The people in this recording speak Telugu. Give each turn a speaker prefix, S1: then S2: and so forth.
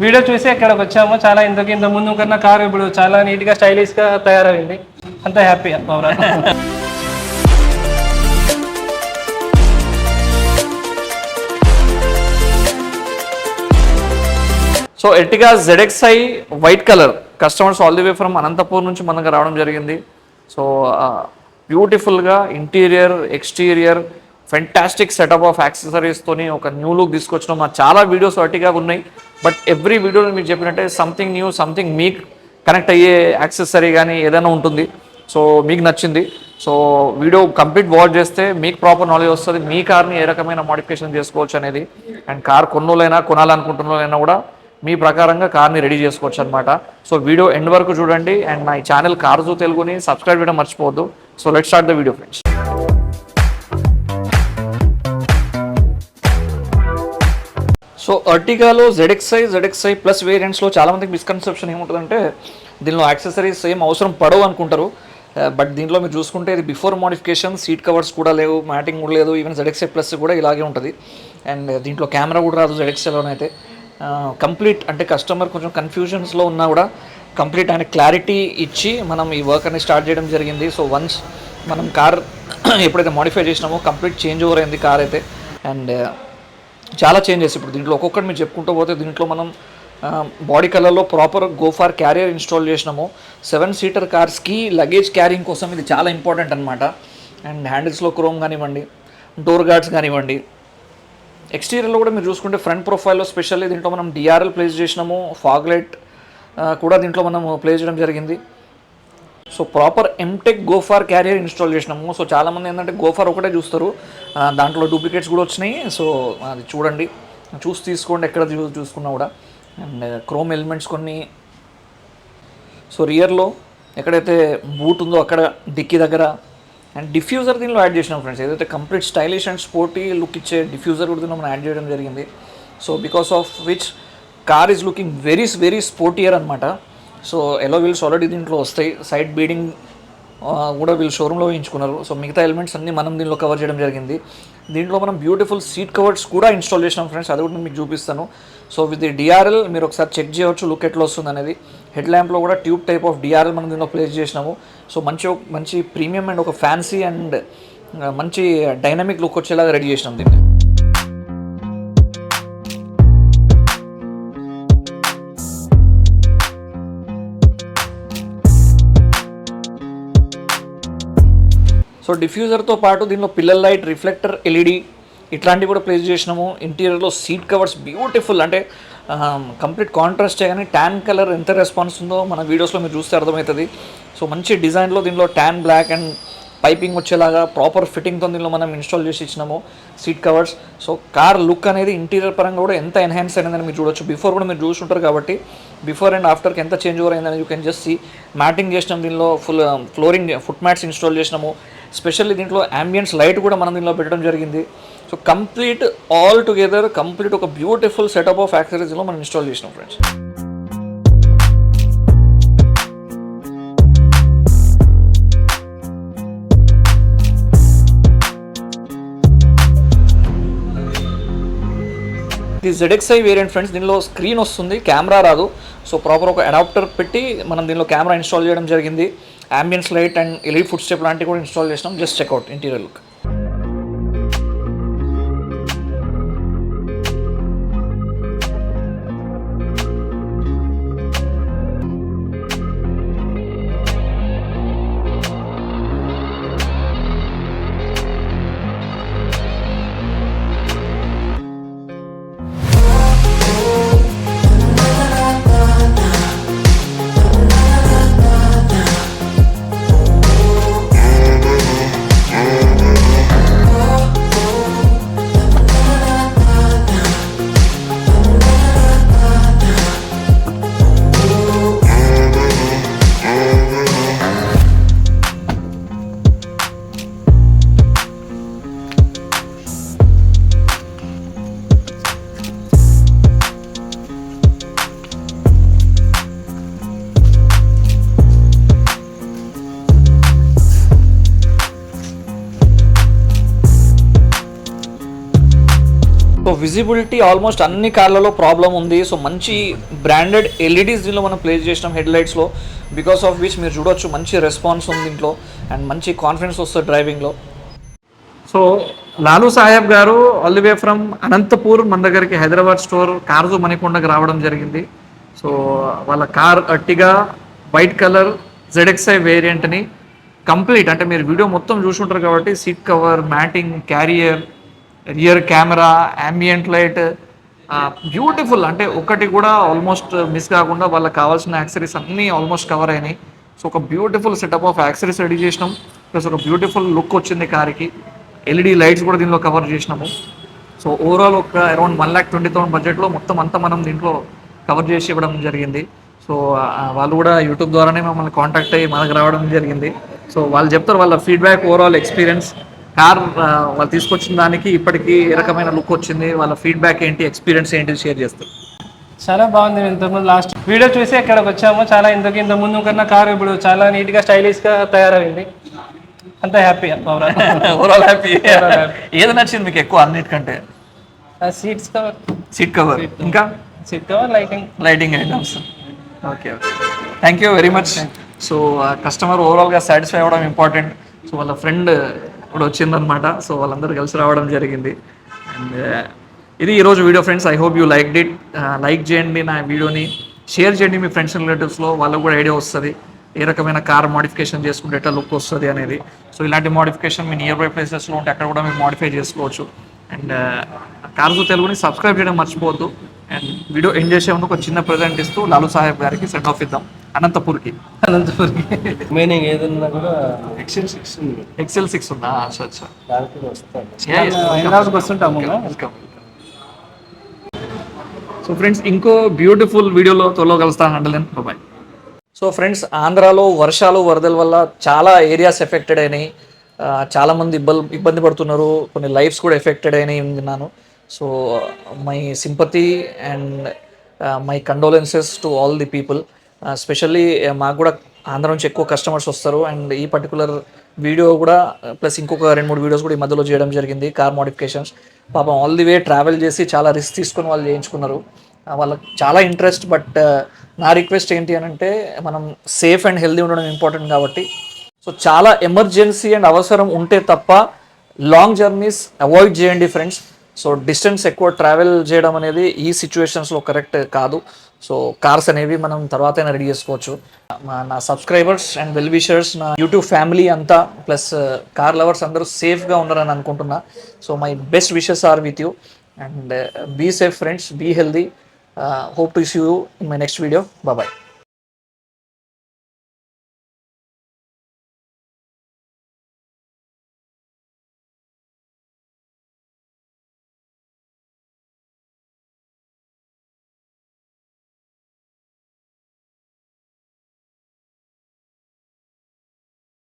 S1: వీడియో చూసి ఎక్కడికి వచ్చాము. చాలా ఇంత ముందు కన్నా కారు ఇప్పుడు చాలా నీట్గా స్టైలిష్గా తయారైంది. అంతా happy overall.
S2: So Ertiga ZXi white colour customers all the way from Anantapur నుంచి మనకు రావడం జరిగింది. సో బ్యూటిఫుల్గా interior exterior fantastic setup of యాక్సెసరీస్తోని ఒక న్యూ లుక్ తీసుకొచ్చినాం. మా చాలా వీడియోస్ ఎర్టిగా ఉన్నాయి, బట్ ఎవ్రీ వీడియోలో మీకు చెప్పినట్టే సంథింగ్ న్యూ, సంథింగ్ మీకు కనెక్ట్ అయ్యే యాక్సెసరీ కానీ ఏదైనా ఉంటుంది. సో మీకు నచ్చింది. సో వీడియో కంప్లీట్ వాచ్ చేస్తే మీకు ప్రాపర్ నాలెడ్జ్ వస్తుంది, మీ కార్ని ఏ రకమైన మోడిఫికేషన్ చేసుకోవచ్చు అనేది. అండ్ కార్ కొనాలనుకుంటున్నోళ్ళైనా కూడా మీ ప్రకారంగా కార్ని రెడీ చేసుకోవచ్చు అనమాట. సో వీడియో ఎండ్ వరకు చూడండి. అండ్ నా ఛానల్ కార్జు తెలుగుని సబ్స్క్రైబ్ చేయడం మర్చిపోవద్దు. So let's start the video friends. So ఎర్టిగాలో ZXi ప్లస్ వేరియంట్స్లో చాలామందికి మిస్కన్సెప్షన్ ఏముంటుందంటే దీనిలో యాక్సెసరీస్ ఏం అవసరం పడవు అనుకుంటారు. బట్ దీంట్లో మీరు చూసుకుంటే ఇది బిఫోర్ మోడిఫికేషన్, సీట్ కవర్స్ కూడా లేవు, మ్యాటింగ్ కూడా లేదు. ఈవెన్ ZXi ప్లస్ కూడా ఇలాగే ఉంటుంది. అండ్ దీంట్లో కెమెరా కూడా రాదు ZXiలోనైతే. కంప్లీట్ అంటే కస్టమర్ కొంచెం కన్ఫ్యూజన్స్లో ఉన్నా కూడా కంప్లీట్ ఆయన క్లారిటీ ఇచ్చి మనం ఈ వర్క్ అనేది స్టార్ట్ చేయడం జరిగింది. సో వన్స్ మనం కార్ ఎప్పుడైతే మోడిఫై చేసినామో కంప్లీట్ చేంజ్ ఓవర్ అయింది కార్ అయితే. అండ్ చాలా చేంజెస్ ఇప్పుడు దీంట్లో ఒక్కొక్కటి మీరు చెప్పుకుంటూ పోతే దీంట్లో మనం బాడీ కలర్లో ప్రాపర్ గోఫార్ క్యారియర్ ఇన్స్టాల్ చేసినాము. 7 సీటర్ కార్స్కి లగేజ్ క్యారింగ్ కోసం ఇది చాలా ఇంపార్టెంట్ అనమాట. అండ్ హ్యాండిల్స్లో క్రోమ్ కానివ్వండి, డోర్ గార్డ్స్ కానివ్వండి, ఎక్స్టీరియర్లో కూడా మీరు చూసుకుంటే ఫ్రంట్ ప్రొఫైల్లో స్పెషల్లీ దీంట్లో మనం DRL ప్లేస్ చేసినాము. ఫాగ్ లైట్ కూడా దీంట్లో మనం ప్లేస్ చేయడం జరిగింది. సో ప్రాపర్ ఎంటెక్ గోఫార్ క్యారియర్ ఇన్స్టాల్ చేసినాము. సో చాలామంది ఏంటంటే గోఫార్ ఒకటే చూస్తారు, దాంట్లో డూప్లికేట్స్ కూడా వచ్చినాయి. సో అది చూడండి, చూసి తీసుకోండి ఎక్కడ చూసుకున్నా కూడా. అండ్ క్రోమ్ ఎలిమెంట్స్ కొన్ని. సో రియర్లో ఎక్కడైతే బూట్ ఉందో అక్కడ డిక్కీ దగ్గర. అండ్ డిఫ్యూజర్ దీనిలో యాడ్ చేసినాం ఫ్రెండ్స్. ఏదైతే complete stylish and sporty look ఇచ్చే డిఫ్యూజర్ కూడా దీనిలో మనం యాడ్ చేయడం జరిగింది. So because of which car is looking very sportier అనమాట. సో ఎలో వీల్స్ ఆల్రెడీ దీంట్లో వస్తాయి, సైడ్ బీడింగ్ కూడా వీళ్ళు షోరూంలో వేయించుకున్నారు. సో మిగతా ఎలిమెంట్స్ అన్నీ మనం దీనిలో కవర్ చేయడం జరిగింది. దీంట్లో మనం బ్యూటిఫుల్ సీట్ కవర్స్ కూడా ఇన్స్టాల్ చేసినాం ఫ్రెండ్స్, అది కూడా నేను మీకు చూపిస్తాను. సో విత్ DRL మీరు ఒకసారి చెక్ చేయవచ్చు లుక్ ఎట్లా వస్తుంది అనేది. హెడ్ ల్యాంప్లో కూడా ట్యూబ్ టైప్ ఆఫ్ DRL మనం దీనిలో ప్లేస్ చేసినాము. సో మంచి ప్రీమియం అండ్ ఒక ఫ్యాన్సీ అండ్ మంచి డైనమిక్ లుక్ వచ్చేలాగా రెడీ చేసినాం దీన్ని. సో డిఫ్యూజర్తో పాటు దీనిలో పిల్లర్ లైట్, రిఫ్లెక్టర్, LED ఇట్లాంటివి కూడా ప్లేస్ చేసినాము. ఇంటీరియర్లో సీట్ కవర్స్ బ్యూటిఫుల్, అంటే కంప్లీట్ కాంట్రాస్ట్ చేయగానే ట్యాన్ కలర్ ఎంత రెస్పాన్స్ ఉందో మన వీడియోస్లో మీరు చూస్తే అర్థమవుతుంది. సో మంచి డిజైన్లో దీనిలో ట్యాన్ బ్లాక్ అండ్ పైపింగ్ వచ్చేలాగా ప్రాపర్ ఫిట్టింగ్తో దీనిలో మనం ఇన్స్టాల్ చేసి ఇచ్చినాము seat covers. So car look అనేది ఇంటీరియర్ పరంగా కూడా ఎంత ఎన్హాన్స్ అయిందని మీరు చూడొచ్చు. బిఫోర్ కూడా మీరు చూస్తుంటారు కాబట్టి బిఫోర్ అండ్ ఆఫ్టర్కి ఎంత చేంజ్ ఓవర్ అయిందని you can just see. Matting చేసినాం దీనిలో, full flooring foot mats install చేసినాము. స్పెషల్లీ దీంట్లో అంబియన్స్ లైట్ కూడా మనం దీనిలో పెట్టడం జరిగింది. So complete all together complete ఒక బ్యూటిఫుల్ సెటప్ ఆఫ్ యాక్సెసరీస్లో మనం ఇన్స్టాల్ చేసినాం ఫ్రెండ్స్. ఇది ZXi వేరియంట్ ఫ్రెండ్స్. దీనిలో స్క్రీన్ వస్తుంది, కెమెరా రాదు. సో ప్రాపర్ ఒక అడాప్టర్ పెట్టి మనం దీనిలో కెమెరా ఇన్స్టాల్ చేయడం జరిగింది. Ambience light and LED foot step లాంటివి కూడా ఇన్స్టాల్ చేసినాం. Just checkout interior look. Visibility almost అన్ని కార్లలో ప్రాబ్లం ఉంది. సో మంచి బ్రాండెడ్ ఎల్ఈడీస్ దీనిలో మనం ప్లేస్ చేసినాం హెడ్ లైట్స్లో, బికాస్ ఆఫ్ విచ్ మీరు చూడొచ్చు మంచి రెస్పాన్స్ ఉంది దీంట్లో అండ్ మంచి కాన్ఫిడెన్స్ వస్తుంది డ్రైవింగ్లో.
S3: సో లాలూ సాహెబ్ గారు all the way from Anantapur మన దగ్గరికి హైదరాబాద్ స్టోర్ కార్జు మణికొండకు రావడం జరిగింది. సో వాళ్ళ car Ertiga white colour ZXi వేరియంట్ని కంప్లీట్, అంటే మీరు వీడియో మొత్తం చూసుంటారు కాబట్టి seat cover, matting, carrier, rear camera, ambient light, beautiful, అంటే ఒకటి కూడా ఆల్మోస్ట్ మిస్ కాకుండా వాళ్ళకి కావాల్సిన యాక్సరీస్ అన్నీ ఆల్మోస్ట్ కవర్ అయినాయి. సో ఒక beautiful setup of accessories ready చేసినాం, ప్లస్ ఒక బ్యూటిఫుల్ లుక్ వచ్చింది కార్కి. LED లైట్స్ కూడా దీనిలో కవర్ చేసినాము. సో ఓవరాల్ ఒక అరౌండ్ 1,20,000 బడ్జెట్లో మొత్తం అంతా మనం దీంట్లో కవర్ చేసి ఇవ్వడం జరిగింది. సో వాళ్ళు కూడా యూట్యూబ్ ద్వారానే మమ్మల్ని కాంటాక్ట్ అయ్యి మనకు రావడం జరిగింది. సో వాళ్ళు చెప్తారు వాళ్ళ ఫీడ్బ్యాక్, ఓవరాల్ ఎక్స్పీరియన్స్, కార్ వాళ్ళు తీసుకొచ్చిన దానికి ఇప్పటికీ ఏ రకమైన లుక్ వచ్చింది, వాళ్ళ ఫీడ్బ్యాక్ ఏంటి, ఎక్స్పీరియన్స్ ఏంటి షేర్ చేస్తారు.
S1: చాలా బాగుంది. ఇంతకుముందు లాస్ట్ వీడియో చూసి ఇక్కడికి వచ్చాము. చాలా ఇంత ముందు కన్నా కారు ఇప్పుడు చాలా నీట్గా స్టైలిష్గా తయారైంది. అంతా హ్యాపీ.
S2: Overall happy. ఏది నచ్చింది మీకు ఎక్కువ అన్నిటికంటే?
S1: సీట్స్ కవర్,
S2: సీట్ కవర్, ఇంకా
S1: seat cover,
S2: lighting items. Okay okay, thank you very much. So customer ఓవరాల్గా సాటిస్ఫై అవ్వడం ఇంపార్టెంట్. సో వాళ్ళ ఫ్రెండ్ కూడా వచ్చిందనమాట. సో వాళ్ళందరూ కలిసి రావడం జరిగింది. అండ్ ఇది ఈరోజు video friends. I hope you like it. Like చేయండి నా వీడియోని, షేర్ చేయండి మీ ఫ్రెండ్స్ అండ్ రిలేటివ్స్లో, వాళ్ళకు కూడా ఐడియా వస్తుంది ఏ రకమైన కార్ మోడిఫికేషన్ చేసుకుంటే ఎట్లా లుక్ వస్తుంది అనేది. సో ఇలాంటి మోడిఫికేషన్ మీ నియర్ బై ప్లేసెస్లో ఉంటే అక్కడ కూడా మీరు మోడిఫై చేసుకోవచ్చు. అండ్ కార్జు తెలుగుని సబ్స్క్రైబ్ చేయడం మర్చిపోవద్దు. అండ్ వీడియో ఎండ్ చేసే ముందు ఒక చిన్న ప్రజెంట్ ఇస్తూ లాలూ సాహెబ్ గారికి సెండ్ ఆఫ్ ఇద్దాం అనంతపూర్కి.
S1: మీనింగ్ ఏదన్నా కూడా
S3: XL6 ఉందా? అచ్చా
S1: హైదరాబాద్కి వస్తుంటాము.
S3: వెల్కమ్. సో ఫ్రెండ్స్ ఇంకో బ్యూటిఫుల్ వీడియోలో త్వరలో కలుస్తాను. అండలెన్ బాయ్.
S2: సో ఫ్రెండ్స్, ఆంధ్రాలో వర్షాలు వరదల వల్ల చాలా ఏరియాస్ ఎఫెక్టెడ్ అయినాయి. చాలామంది ఇబ్బంది పడుతున్నారు, కొన్ని లైఫ్స్ కూడా ఎఫెక్టెడ్ అయినాయి విన్నాను. So my sympathy and my condolences to all the people. Specially మాకు కూడా ఆంధ్ర నుంచి ఎక్కువ కస్టమర్స్ వస్తారు. అండ్ ఈ పర్టికులర్ వీడియో కూడా ప్లస్ ఇంకొక 2-3 వీడియోస్ కూడా ఈ మధ్యలో చేయడం జరిగింది కార్ మోడిఫికేషన్స్. పాపం ఆల్ ది వే ట్రావెల్ చేసి చాలా రిస్క్ తీసుకొని వాళ్ళు చేయించుకున్నారు. వాళ్ళకి చాలా ఇంట్రెస్ట్. బట్ నా రిక్వెస్ట్ ఏంటి అని అంటే, మనం సేఫ్ అండ్ హెల్దీ ఉండడం ఇంపార్టెంట్ కాబట్టి, సో చాలా ఎమర్జెన్సీ అండ్ అవసరం ఉంటే తప్ప లాంగ్ జర్నీస్ అవాయిడ్ చేయండి ఫ్రెండ్స్. సో డిస్టెన్స్ ఎక్కువ ట్రావెల్ చేయడం అనేది ఈ సిచ్యువేషన్స్లో కరెక్ట్ కాదు. సో కార్స్ అనేవి మనం తర్వాతైనా రెడీ చేసుకోవచ్చు. నా సబ్స్క్రైబర్స్ అండ్ వెల్ విషర్స్, నా యూట్యూబ్ ఫ్యామిలీ అంతా ప్లస్ కార్ లవర్స్ అందరూ సేఫ్గా ఉన్నారని అనుకుంటున్నా. So my best wishes are with you and be safe friends, be healthy. Hope to see you in my next video. Bye bye.